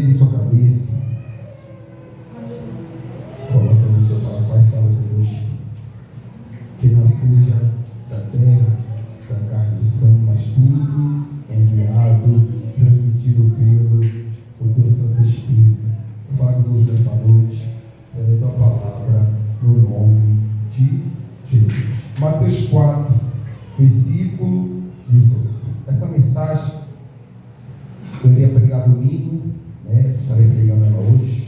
incline sua cabeça. Coloca no seu papai e fala conosco. Que não seja da terra, da carne e sangue, mas tudo enviado, transmitido pelo teu Santo Espírito. Fala conosco nessa noite, através da palavra, no nome de Jesus. Mateus 4, versículo 18. Essa mensagem eu iria pregar domingo, estarei pregando ela hoje,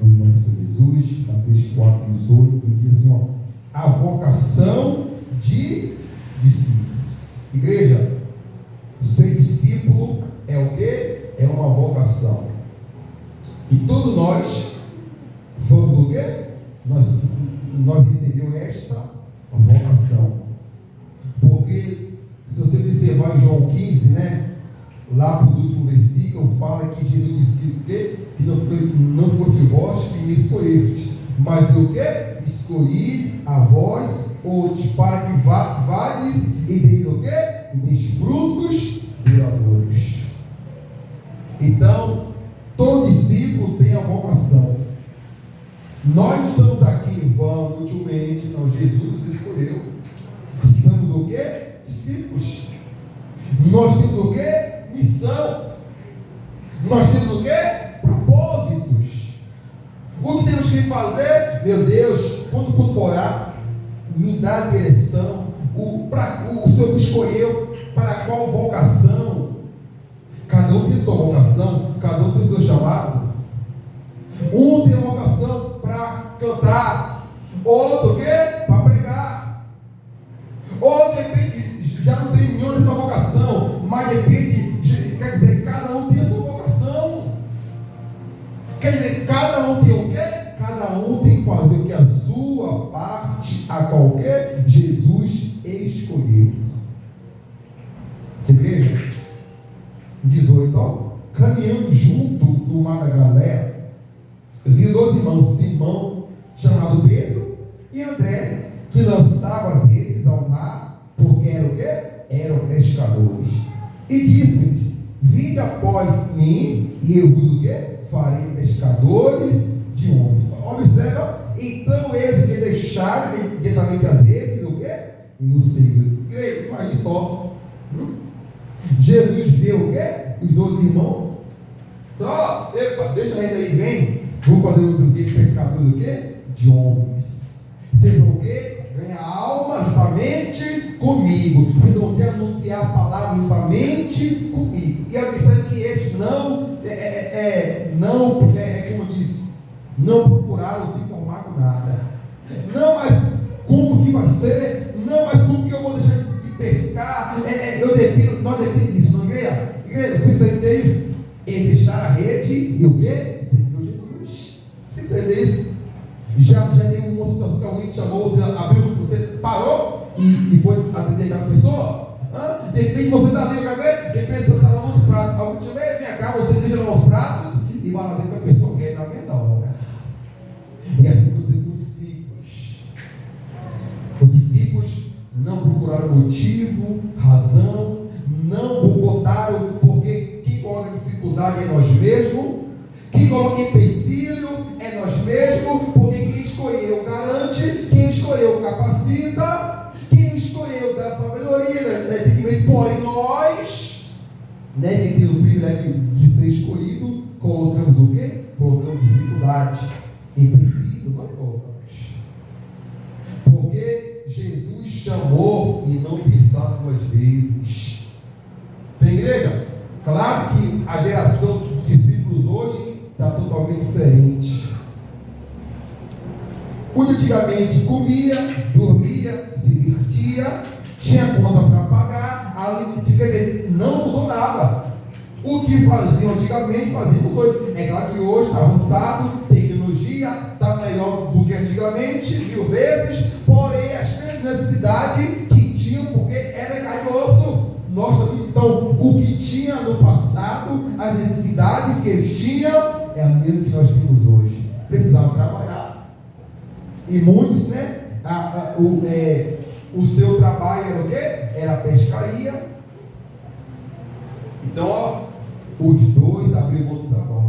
no nome de Jesus. Mateus 4, 18, diz assim, ó, a vocação de discípulos. Igreja, ser discípulo é o quê? É uma vocação. E todos nós fomos o quê? Nós recebemos esta vocação. Porque, se você observar em João 15, lá para os últimos versículos, fala que Jesus disse que o quê? Que não foi de vós que me escolheste, mas o quê? Escolhi a vós outros, para que vades e deis o quê? E deis frutos duradouros. Então, todo discípulo tem a vocação. Nós estamos aqui em vão, inutilmente, não, Jesus nos escolheu. Somos o quê? Discípulos. Nós temos o quê? Missão. Nós temos o quê? Propósitos. O que temos que fazer? Meu Deus, quando for orar, me dá a direção. O Senhor me escolheu para qual vocação? Cada um tem sua vocação, cada um tem seu chamado. Um tem a vocação para cantar, outro o quê? Para pregar. Ou de repente já não tem nenhuma dessa vocação, mas de repente, quer dizer, cada um tem a sua vocação. Quer dizer, cada um tem o quê? Cada um tem que fazer o que? A sua parte, a qualquer Jesus escolheu. Igreja, 18, ó, caminhando junto no mar da Galileia, viu dois irmãos, Simão, chamado Pedro, e André, que lançavam as redes ao mar, porque eram o quê? Eram pescadores. E disse: vinde após mim, e eu vos o quê? Farei pescadores de homens. Observa, então eles que deixaram imediatamente as redes, o quê? E o seguiram. Imagine só. Jesus vê o quê? Os dois irmãos. Epa, deixa a rede aí, vem. Vou fazer vocês pescadores do quê? De homens. Vocês vão o quê? Ganhar alma juntamente comigo. Vocês vão ter anunciar a palavra juntamente comigo. E a missão é que eles como eu disse, não procuraram se informar com nada. Não, mas como que vai ser? Não, mas como que eu vou deixar de pescar? Nós dependemos disso, não, igreja? Igreja, você precisa entender isso? Eles deixaram a rede e o quê? Seguiram Jesus. Você precisa entender isso? Já teve uma situação que alguém te chamou, você abriu, você parou e foi atender aquela pessoa? De repente você está ali, de repente você está lavando os pratos. Alguém te chama, vem cá, você deixa lavar os pratos e vai lá ver que a pessoa quer na mesma hora. E assim você com os discípulos. Os discípulos não procuraram motivo, razão, não botaram, porque quem coloca dificuldade é nós mesmos, quem coloca empecilho é nós mesmos, porque quem escolheu garante, quem escolheu capacita, quem escolheu dá sabedoria, porém nós, que temos o privilégio de ser escolhido, colocamos o quê? Colocamos dificuldade, empecilho, nós colocamos. Porque Jesus chamou e não pensar duas vezes. Tem igreja? Claro que a geração dos discípulos hoje está totalmente diferente. O de antigamente comia, dormia, se divertia, tinha conta para pagar, não mudou nada. O que faziam antigamente, faziam hoje. É claro que hoje está avançado, tecnologia está melhor do que antigamente, 1000 vezes, porém as mesmas necessidades que tinham, porque era carne e osso. Então, o que tinha no passado, as necessidades que eles tinham, é a mesma que nós temos hoje. Precisavam trabalhar. E muitos, o seu trabalho era o quê? Era a pescaria. Então, os dois abriram mão do trabalho.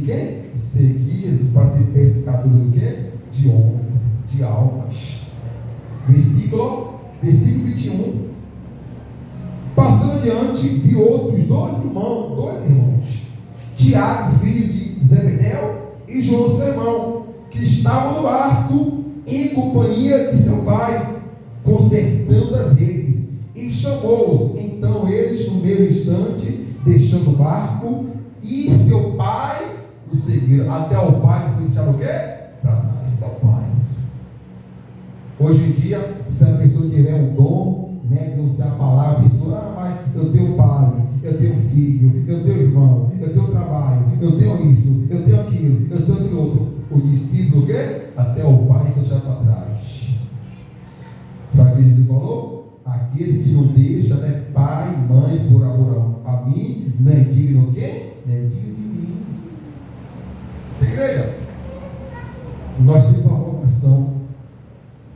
de quem? Seguir Jesus para ser pescador do quê? De homens, de almas. Versículo 21. Passando adiante, vi outros dois irmãos, Tiago, filho de Zebedeu, e João, seu irmão, que estavam no barco em companhia de seu pai, consertando as redes, e chamou-os. Então eles, no mesmo instante, deixando o barco, e seu pai o seguiram. Até o pai foi deixar o quê? Para trás, até o pai. Hoje em dia, se a pessoa tiver um dom, né, não sei a palavra, a pessoa, mas eu tenho pai, eu tenho filho, eu tenho irmão, eu tenho trabalho, eu tenho isso, eu tenho aquilo, eu tenho aquilo outro. O discípulo o quê? Até o pai foi deixar para trás. Sabe o que Jesus falou? Aquele que não deixa, né, pai, mãe, por amor a mim, não é digno o quê? Não é digno de mim. Igreja, nós temos uma vocação,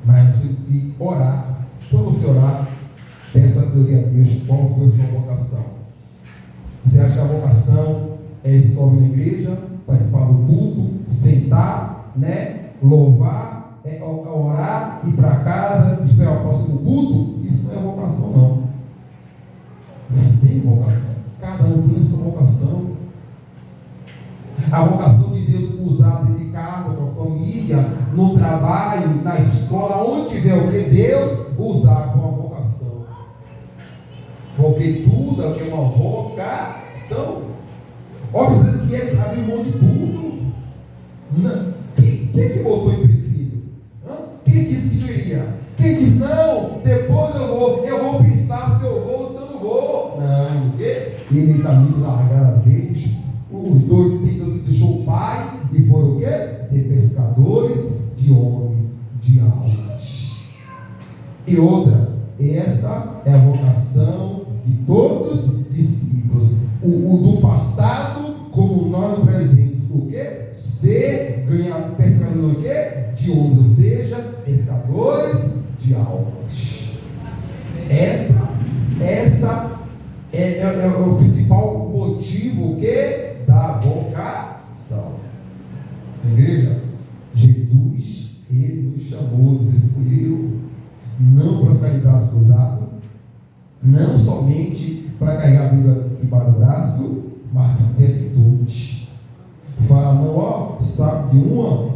mas nós temos que orar. Quando você orar, peça a sabedoria a Deus qual foi a sua vocação. Você acha que a vocação é só vir na igreja, participar do culto, sentar, né, louvar, orar, ir para casa, esperar o próximo culto? Isso não é vocação, não. Você tem vocação. Cada um tem a sua vocação. A vocação de Deus usar dentro de casa, com a família, no trabalho, na escola, onde tiver o que Deus usar com a vocação. Porque tudo é uma vocação. Observe que eles abriram mão de tudo. Quem que botou em princípio? Quem disse que não iria? Quem disse, não, depois eu vou pensar se eu vou ou se eu não vou. Não, o quê? Ele também largaram as redes. Os dois que deixou o pai e foram o quê? Ser pescadores de homens, de almas. E outra, essa é a vocação de todos os discípulos. O do passado, como nós no presente. O quê? Ganhar pescador do quê? De homens, ou seja, pescadores de almas. Essa é o principal motivo o quê? Da vocação. Igreja, Jesus, Ele nos chamou, nos escolheu, não para ficar de braço cruzado, não somente para carregar a Bíblia debaixo do braço, mas para ter atitude. Fala, não, sabe de uma,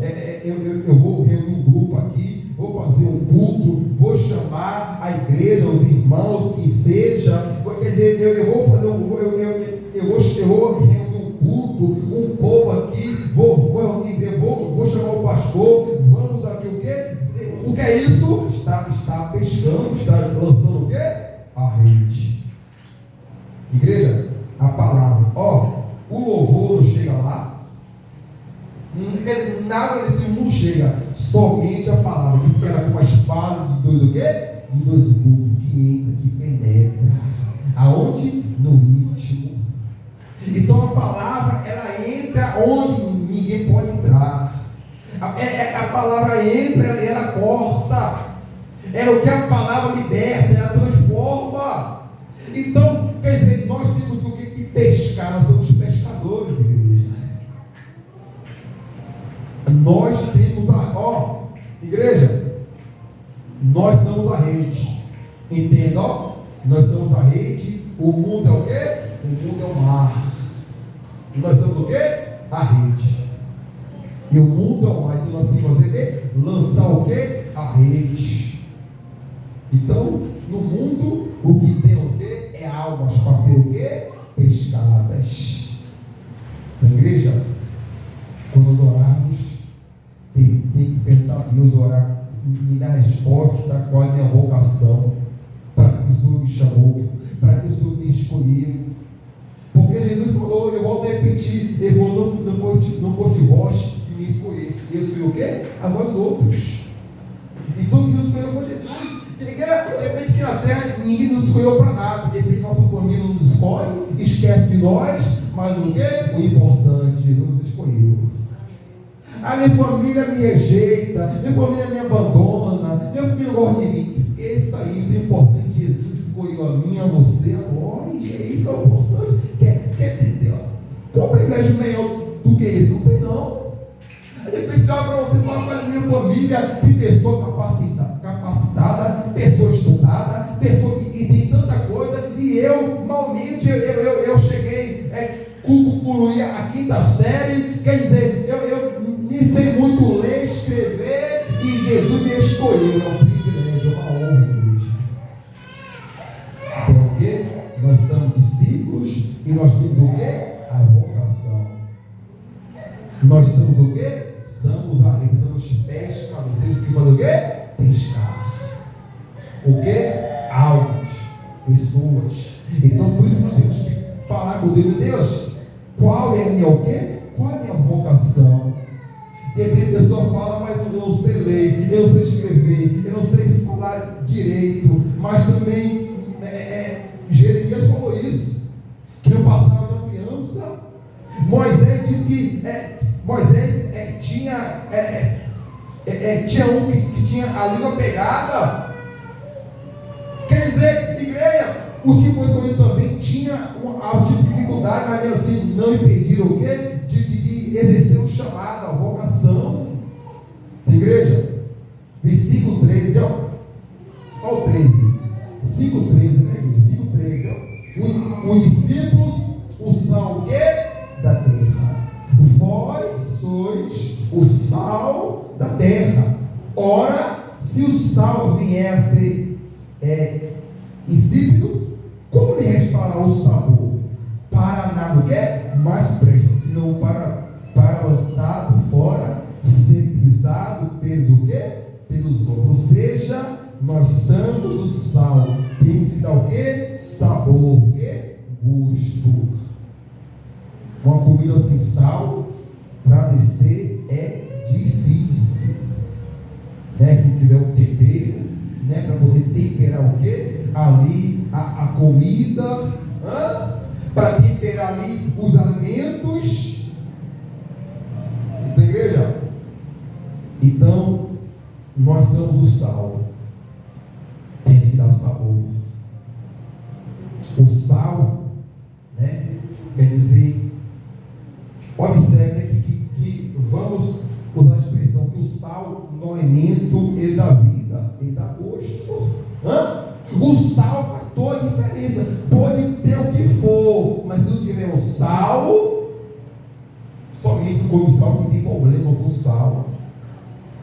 eu vou reunir um grupo aqui, vou fazer um culto, vou chamar a igreja, os irmãos, que seja, quer dizer, eu vou reunir um culto, um povo aqui, vou chamar o pastor, vamos aqui o quê? O que é isso? Está pescando, está lançando o quê? A rede. Igreja, a palavra, o louvor não chega lá, nada desse mundo chega, somente a palavra. Diz que ela com uma espada de dois o quê? De dois gumes, que entra, que penetra. Aonde? No íntimo. Então a palavra, ela entra onde ninguém pode entrar. A palavra entra, ela corta. Ela, o que a palavra liberta, ela transforma. Então, quer dizer, nós temos o que pescar, nós somos pescadores, igreja. Nós temos igreja, nós somos a rede. Entenda, nós somos a rede. O mundo é o quê? O mundo é o mar. Nós somos o quê? A rede. E o mundo é o mar. Então nós temos que fazer o quê? Lançar o quê? A rede. Então, no mundo, o que tem o quê? É almas para ser o quê? Pescadas. Então, igreja, quando nós orarmos, tem que perguntar a Deus, orar, me dar a resposta da qual é a minha vocação, para que o Senhor me chamou, para que o Senhor me escolheu. Porque Jesus falou, eu vou repetir, ele falou, não foi de vós que me escolheu, eu escolhi o quê? A vós outros. Então quem nos escolheu foi Jesus. De repente que na terra ninguém nos escolheu para nada, de repente nossa família não nos escolhe, esquece de nós, mas o quê? O importante, Jesus nos escolheu. A minha família me rejeita, minha família me abandona, minha família não gosta de mim. Esqueça isso, é importante. Jesus escolheu a mim, a você, a nós. É isso que é importante. Qual o privilégio maior do que isso? Não tem não. A gente precisa para você falar com a minha família de pessoa capacitada, pessoa estudada, pessoa que tem tanta coisa, e eu, malmente, eu cheguei, concluí a quinta série, quer dizer, eu nem sei muito ler, escrever, e Jesus me escolheu. É um privilégio, é uma honra, igreja. Então o quê? Nós somos discípulos e nós temos o quê? A vocação. Nós somos o quê? Somos pescadores. Temos que fazer o quê? Pescar. O quê? Almas, pessoas. Então por isso nós temos que falar com Deus, qual é a minha o quê? Qual é a minha vocação? E aí a pessoa fala, mas eu não sei ler, eu não sei escrever, eu não sei falar direito, mas também Jeremias falou isso, que no passado de uma criança, Moisés disse que Moisés tinha um que tinha a língua pegada. Quer dizer, igreja, os que foram escolhidos também tinham algum tipo de dificuldade, mas mesmo assim não impediram o quê? De exercer o chamado, a vocação. Igreja, versículo 13, ó. Olha o 13. 5:13, né, igreja? 5:13, ó. Os discípulos são o quê? Da terra. Vós sois o sal da terra. Ora, se o sal vier a ser insípido, como lhe restará o sabor? Para nada o quê? Mais presta, senão para lançado fora, ser pisado pelos o quê? Pelos outros. Ou seja, nós somos o sal. Tem que se dar o quê? Sabor, o quê? Gosto. Uma comida sem sal, para descer é difícil. Né? Se tiver um tempero, né? Para poder temperar o quê? Ali a comida, para temperar ali os alimentos. Então, igreja, então nós somos o sal. Tem que dar sabor. O sal, né? Quer dizer, observe, né, que vamos usar a expressão que o sal no alimento ele dá vida, ele dá gosto. O sal faz toda a diferença. Pode ter o que for, mas se não tiver o sal, somente come sal que tem problema com o sal.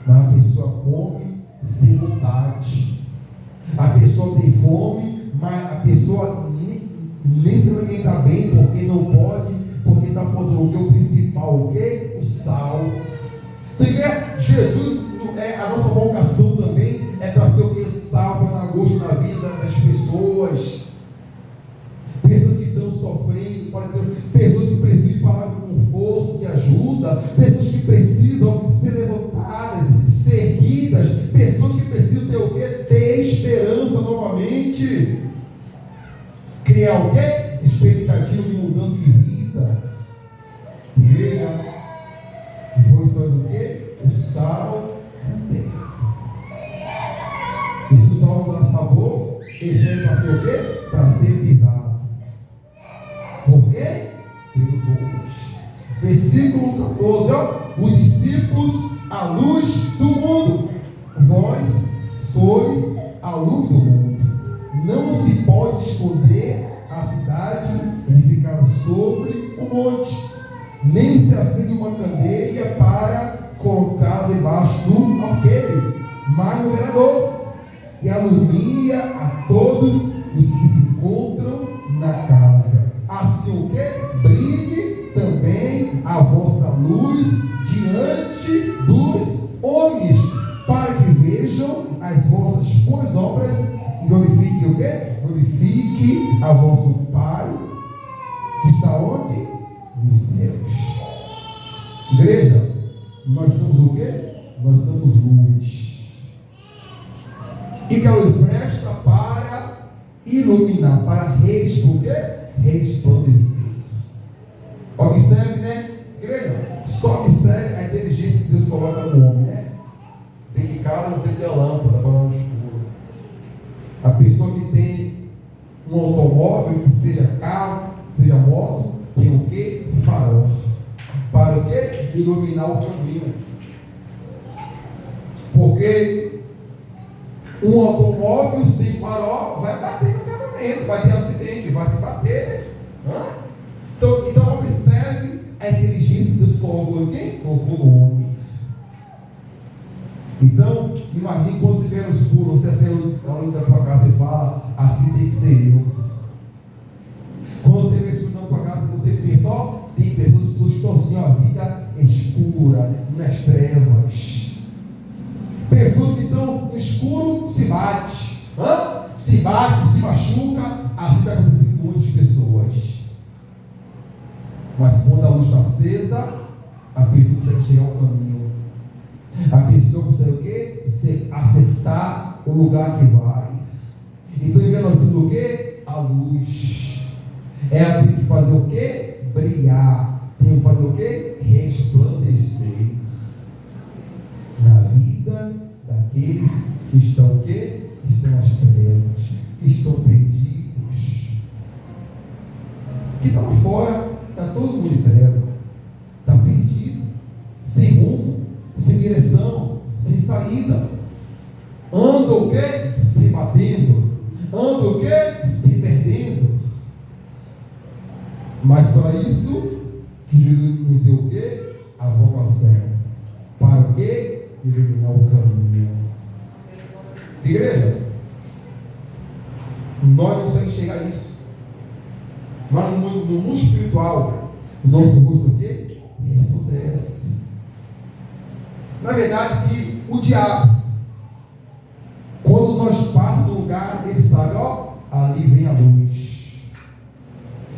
Mas a pessoa come sem vontade. A pessoa tem fome, mas a pessoa nem se alimenta bem porque não pode, porque está faltando o que? O principal, o que? O sal. Então, Jesus, a nossa vocação também é para ser o que? Sal, para dar gosto na vida das pessoas. Pessoas que estão sofrendo, por exemplo, pessoas que precisam de palavra de conforto, de ajuda, pessoas que precisam ser levantadas, ser erguidas, pessoas que precisam ter o quê? Ter esperança novamente. Criar o quê? Expectativa de mudança de vida. Igreja, vós sois o quê? O sal da terra. E se o sal não dá sabor, ele serve para ser o quê? Para ser pisado. Por quê? Pelos outros. Versículo 14, ó. Os discípulos, a luz do mundo. Vós sois a luz do mundo. Não se pode esconder a cidade edificada sobre o monte, nem se acende uma candeia para colocá-la debaixo do alqueire, mas no velador, e alumia a todos os que se encontram na casa. Assim o que? Brilhe também a vossa luz diante dos homens, para que vejam as vossas boas obras e glorifiquem o quê? Glorifique a vosso Pai que está onde? Nos céus. Igreja, nós somos o quê? Nós somos luz. E que a luz presta para iluminar, para resplandecer. Observe, né? Igreja, só observe a inteligência que Deus coloca no homem, né? Dentro de casa você tem a lâmpada para no escuro. A pessoa que tem um automóvel, que seja carro, seja moto, tem o quê? Farol. Para o quê? iluminar o caminho. Porque um automóvel sem farol vai bater no acabamento, vai ter acidente, vai se bater. Então observe a inteligência que Deus colocou em quem? Colocou no homem. Então, imagine quando você estiver no escuro, você acende a luz da tua casa e fala, assim tem que ser eu. Quando você vê escuro na tua casa, você pensa, tem pessoas que estão assim, a vida escura, nas trevas. Pessoas que estão no escuro se bate, se machuca, assim está acontecendo com muitas pessoas. Mas quando a luz está acesa, a pessoa consegue chegar ao caminho. A pessoa consegue o quê? Acertar o lugar que vai. Então nós temos o quê? A luz. Ela tem que fazer o quê? Brilhar. Tem que fazer o quê? Resplandecer na vida daqueles que estão o quê? Que estão nas trevas, que estão perdidos. Que está lá fora, está todo mundo em treva, está perdido, sem rumo, sem direção, sem saída. Anda o quê? Se batendo. Anda o quê? Se perdendo. Mas para isso que Jesus nos deu o quê? A vocação. Para o quê? Iluminar o caminho. Igreja, nós não conseguimos chegar a isso. Mas no mundo espiritual, o nosso rosto o quê? Resplandece. Na verdade, que o diabo, quando nós passamos no lugar, ele sabe, ali vem a luz.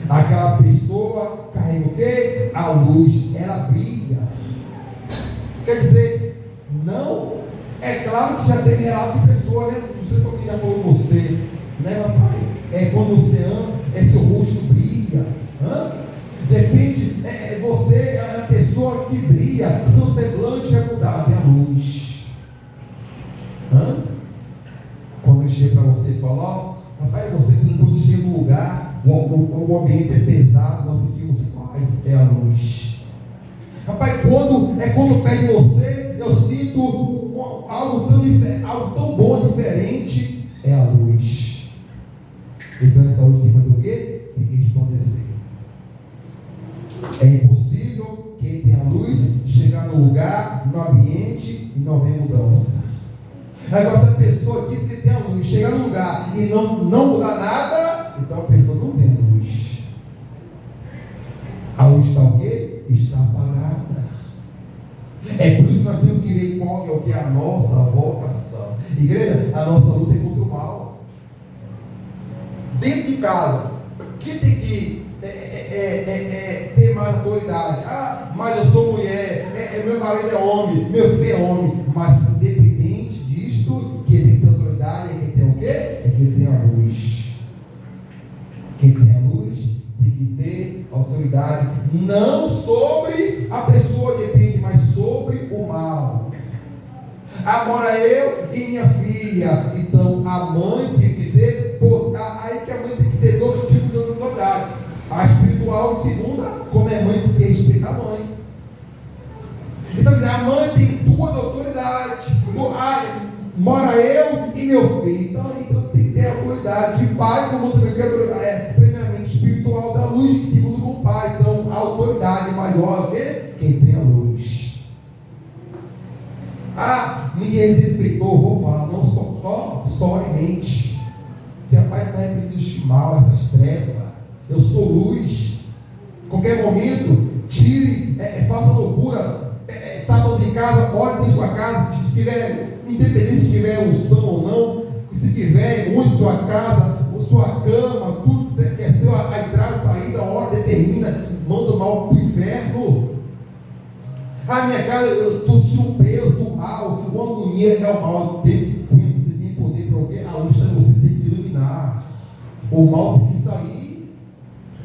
Aquela pessoa carrega o quê? A luz, ela brilha. Quer dizer, não, é claro que já teve relato de pessoa, né? Não sei se alguém já falou com você, né, papai? Quando você anda, seu rosto brilha. Depende, você é a pessoa que brilha, seu semblante é mudado, é a luz. Quando eu chego para você e falo, rapaz, quando você chega no lugar, o ambiente é pesado, nós sentimos paz, é a luz. Rapaz, quando perto de você, eu sinto algo tão bom, diferente, é a luz. Então essa luz tem que fazer o quê? Tem que resplandecer. É impossível quem tem a luz chegar no lugar, no ambiente e não ver mudança. Agora, se a pessoa diz que tem a luz, chegar no lugar e não mudar nada, então a pessoa não tem a luz. A luz está o quê? Está apagada. É por isso que nós temos que ver qual é o que é a nossa vocação. Igreja, a nossa luta é contra o mal. Dentro de casa, quem tem que ter mais autoridade? Mas eu sou mulher, meu marido é homem, meu filho é homem. Mas independente disto, quem tem que ter autoridade é quem tem o quê? É quem tem a luz. Quem tem a luz tem que ter autoridade, não sobre a pessoa depende, mas sobre o mal. Agora eu e minha filha, então a mãe tem que ter, aí que a mãe tem que ter dois tipos de autoridade. A espiritual e segunda, como é mãe, porque respeita a mãe. Então a mãe tem duas autoridades. Mora eu e meu filho. Então tem que ter a autoridade de pai, como também que é premiamente espiritual da luz, em segundo com o pai. Então a autoridade maior é quem tem a luz. Ninguém desrespeitou, vou falar, não somente. Se a pai está repreendido mal, essas trevas, eu sou luz. Qualquer momento, tire, faça loucura, está sozinho em casa, ore em sua casa, se tiver, independente se tiver unção ou não, se tiver, use sua casa, sua cama, tudo que você quer ser, a entrada e saída, a hora determina, manda o mal para o inferno. Minha casa, eu estou sentindo um peso, um mal, uma agonia, é o mal. Você tem poder para alguém, a luz você tem que iluminar. O mal tem que sair.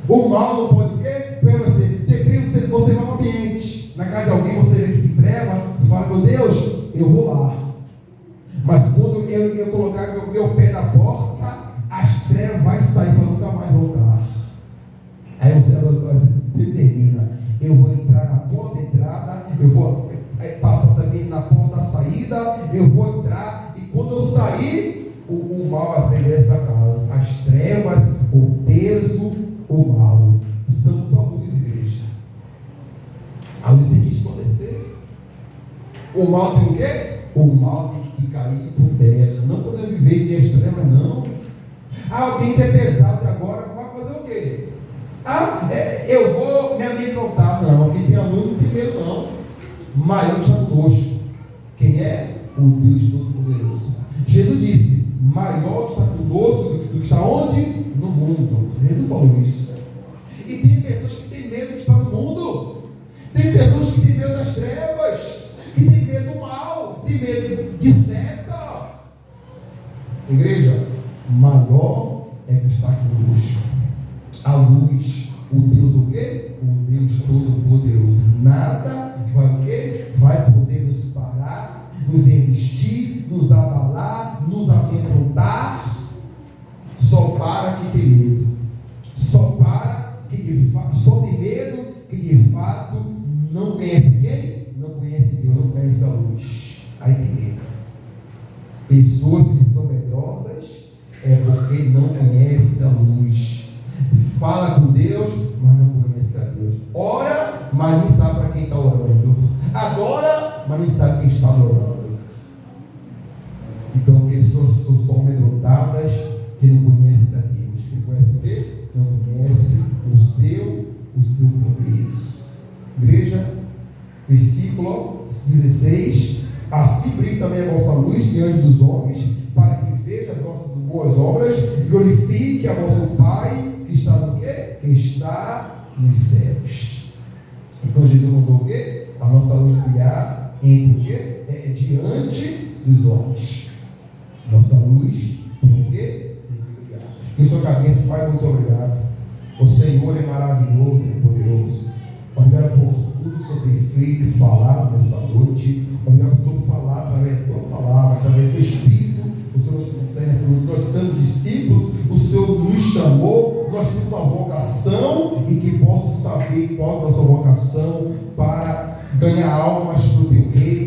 O mal não pode o quê? Permanecer. Depende se você vai no ambiente. Na casa de alguém você vê que tem treva, você fala, meu Deus, eu vou lá. Mas quando eu colocar meu pé na porta, as trevas vai sair para nunca mais voltar. Aí você determina, eu vou entrar na porta de entrada mal a sair dessa casa. As trevas, o peso, o mal. Somos a luz, igreja. A luz tem que escurecer. O mal tem o quê? O mal tem que cair por terra. Não podemos viver em dias trevas, não. Alguém que é pesado agora vai fazer o quê? Eu vou me amedrontar. Não, quem tem a luz não tem medo, não. Maior está conosco. Quem é? O Deus Todo-Poderoso. Jesus disse: maior está conosco do que está onde? No mundo. Jesus falou isso. E tem pessoas que têm medo de estar no mundo. Tem pessoas que têm medo das trevas, que têm medo do mal, têm medo de seta. Igreja, maior é que está conosco. A luz, o Deus o quê? O Deus Todo-Poderoso. Nada vai o quê? Vai poder nos parar, nos resistir, nos abalar, nos amedrontar. Só para que tem medo. Só tem medo que de fato não conhece quem? Não conhece Deus, não conhece a luz. Aí tem medo. Pessoas que são medrosas é porque não conhecem a luz. Fala com Deus, mas não conhece a Deus. Ora, mas nem sabe para quem está orando. Adora, mas nem sabe quem está adorando. Então, pessoas são amedrontadas que não conhecem a Deus. Que conhece o quê? Não conhece o seu poder. Igreja, versículo 16: assim brilhe também a vossa luz diante dos homens, para que vejam as vossas boas obras, glorifique a vosso Pai que está no quê? Que está nos céus. Então Jesus mandou o quê? A nossa luz brilhar entre o quê? Diante dos homens. Nossa luz tem o quê? Tem que brilhar. Que sua cabeça, Pai, muito obrigado. O Senhor é maravilhoso e poderoso. Obrigado por tudo que o Senhor tem feito e falado nessa noite. Obrigado por o Senhor falar através da tua palavra, através do Espírito. O Senhor nos concede nessa noite. Nós somos discípulos, o Senhor nos chamou, nós temos uma vocação e que possa saber qual é a nossa vocação para ganhar almas para o teu reino.